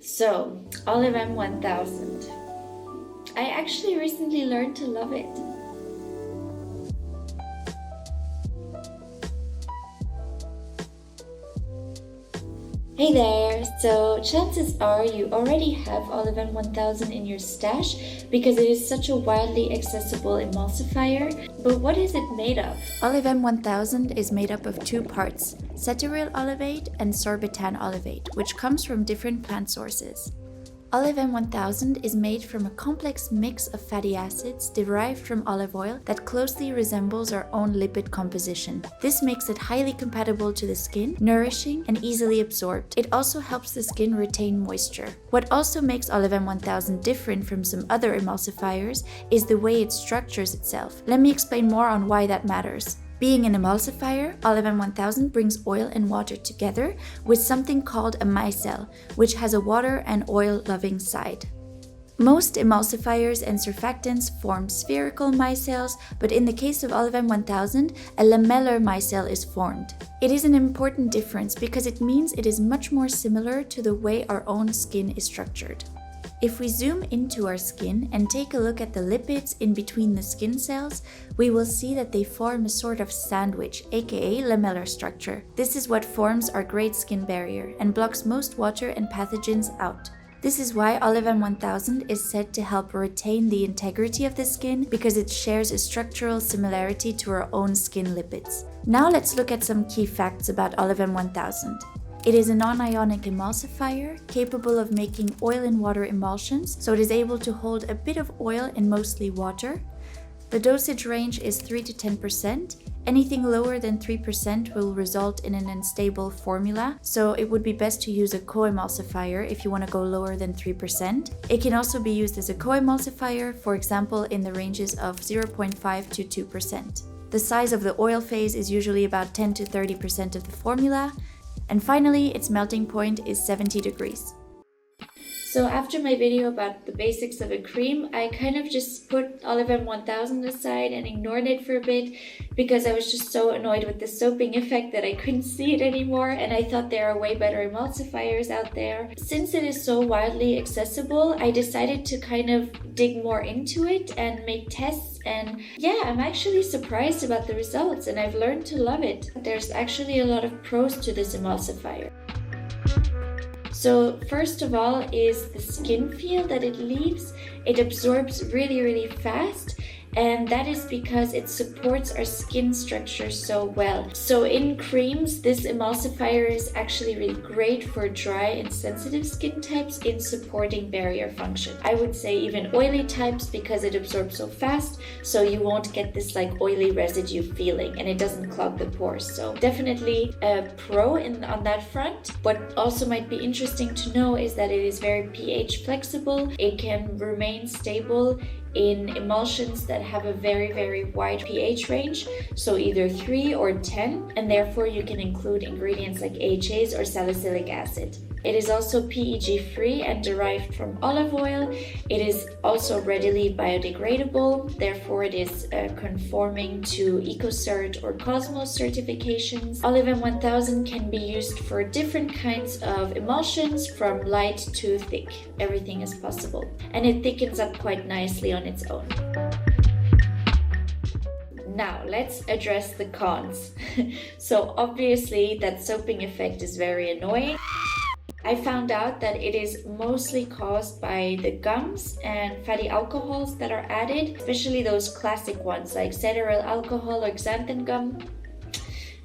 So, Olivem 1000. I actually recently learned to love it. Hey there! So chances are you already have Olivem 1000 in your stash because it is such a widely accessible emulsifier. But what is it made of? Olivem 1000 is made up of two parts, cetyryl olivate and sorbitan olivate, which comes from different plant sources. Olivem 1000 is made from a complex mix of fatty acids derived from olive oil that closely resembles our own lipid composition. This makes it highly compatible to the skin, nourishing and easily absorbed. It also helps the skin retain moisture. What also makes Olivem 1000 different from some other emulsifiers is the way it structures itself. Let me explain more on why that matters. Being an emulsifier, Olivem 1000 brings oil and water together with something called a micelle, which has a water and oil-loving side. Most emulsifiers and surfactants form spherical micelles, but in the case of Olivem 1000, a lamellar micelle is formed. It is an important difference because it means it is much more similar to the way our own skin is structured. If we zoom into our skin and take a look at the lipids in between the skin cells, we will see that they form a sort of sandwich, aka lamellar structure. This is what forms our great skin barrier and blocks most water and pathogens out. This is why Olivem 1000 is said to help retain the integrity of the skin because it shares a structural similarity to our own skin lipids. Now let's look at some key facts about Olivem 1000. It is a non-ionic emulsifier capable of making oil and water emulsions, so it is able to hold a bit of oil and mostly water. The dosage range is 3 to 10%. Anything lower than 3% will result in an unstable formula, so it would be best to use a co-emulsifier if you want to go lower than 3%. It can also be used as a co-emulsifier, for example, in the ranges of 0.5 to 2%. The size of the oil phase is usually about 10 to 30% of the formula. And finally, its melting point is 70 degrees. So after my video about the basics of a cream, I kind of just put Olivem 1000 aside and ignored it for a bit because I was just so annoyed with the soaping effect that I couldn't see it anymore, and I thought there are way better emulsifiers out there. Since it is so widely accessible, I decided to kind of dig more into it and make tests, and yeah, I'm actually surprised about the results and I've learned to love it. There's actually a lot of pros to this emulsifier. So first of all is the skin feel that it leaves. It absorbs really fast, and that is because it supports our skin structure so well. So in creams, this emulsifier is actually really great for dry and sensitive skin types in supporting barrier function. I would say even oily types because it absorbs so fast, so you won't get this like oily residue feeling and it doesn't clog the pores. So definitely a pro on that front. What also might be interesting to know is that it is very pH flexible. It can remain stable in emulsions that have a very wide pH range, so either 3 or 10, and therefore you can include ingredients like AHAs or salicylic acid. It is also PEG free and derived from olive oil. It is also readily biodegradable, therefore it is conforming to EcoCert or Cosmos certifications. Olivem 1000 can be used for different kinds of emulsions from light to thick. Everything is possible. And it thickens up quite nicely on its own. Now, let's address the cons. So obviously that soaping effect is very annoying. I found out that it is mostly caused by the gums and fatty alcohols that are added, especially those classic ones like cetyryl alcohol or xanthan gum.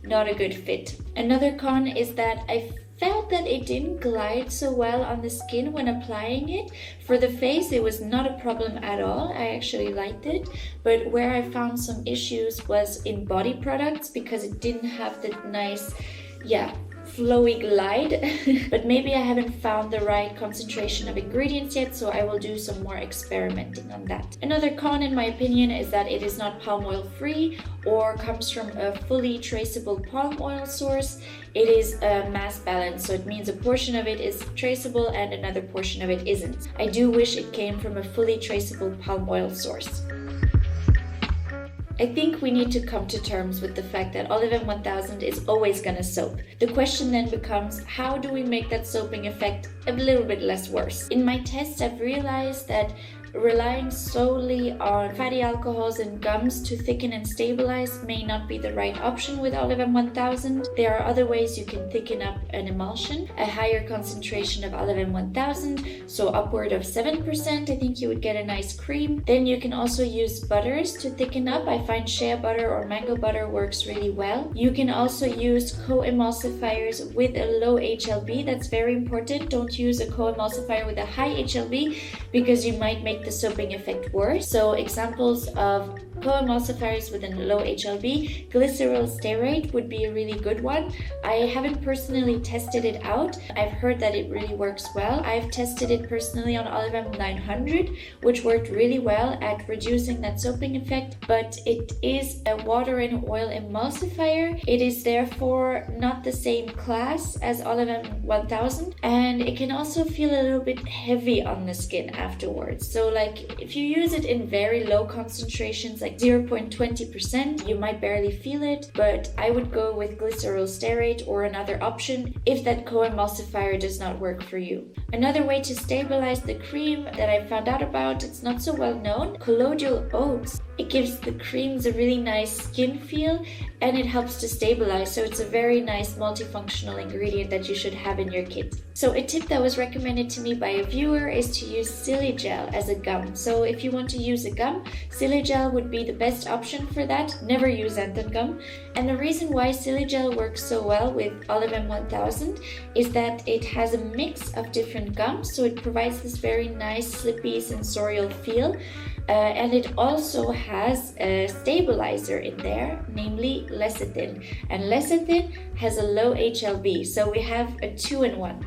Not a good fit. Another con is that I felt that it didn't glide so well on the skin when applying it. For the face, it was not a problem at all. I actually liked it. But where I found some issues was in body products because it didn't have the nice, flowy glide. But maybe I haven't found the right concentration of ingredients yet, so I will do some more experimenting on that. Another con in my opinion is that it is not palm oil free or comes from a fully traceable palm oil source. It is a mass balance, so it means a portion of it is traceable and another portion of it isn't. I do wish it came from a fully traceable palm oil source. I think we need to come to terms with the fact that Olivem 1000 is always gonna soap. The question then becomes, how do we make that soaping effect a little bit less worse? In my tests, I've realized that relying solely on fatty alcohols and gums to thicken and stabilize may not be the right option with Olivem 1000. There are other ways you can thicken up an emulsion. A higher concentration of Olivem 1000, so upward of 7%, I think you would get a nice cream. Then you can also use butters to thicken up. I find shea butter or mango butter works really well. You can also use co-emulsifiers with a low HLB. That's very important. Don't use a co-emulsifier with a high HLB because you might make the soaping effect worse. So examples of co-emulsifiers with a low HLB, glyceryl stearate would be a really good one. I haven't personally tested it out. I've heard that it really works well. I've tested it personally on Olivem 900, which worked really well at reducing that soaping effect, but it is a water and oil emulsifier. It is therefore not the same class as Olivem 1000, and it can also feel a little bit heavy on the skin afterwards. So like if you use it in very low concentrations, like 0.20%, you might barely feel it, but I would go with glyceryl stearate or another option if that co-emulsifier does not work for you. Another way to stabilize the cream that I found out about, it's not so well known, colloidal oats. It gives the creams a really nice skin feel and it helps to stabilize, so it's a very nice multifunctional ingredient that you should have in your kit. So a tip that was recommended to me by a viewer is to use Siligel as a gum. So if you want to use a gum, Siligel would be the best option for that. Never use xanthan gum. And the reason why Siligel works so well with Olivem 1000 is that it has a mix of different gums, so it provides this very nice slippy sensorial feel. And it also has a stabilizer in there, namely lecithin. And lecithin has a low HLB, so we have a 2-in-1.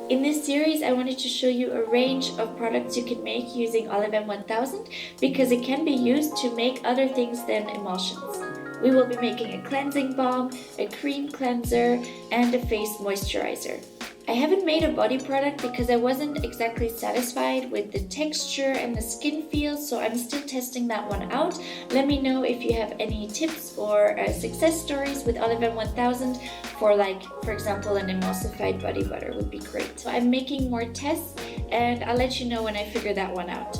In this series, I wanted to show you a range of products you can make using Olivem 1000 because it can be used to make other things than emulsions. We will be making a cleansing balm, a cream cleanser, and a face moisturizer. I haven't made a body product because I wasn't exactly satisfied with the texture and the skin feel, so I'm still testing that one out. Let me know if you have any tips or success stories with Olivem 1000 for example, an emulsified body butter would be great. So I'm making more tests and I'll let you know when I figure that one out.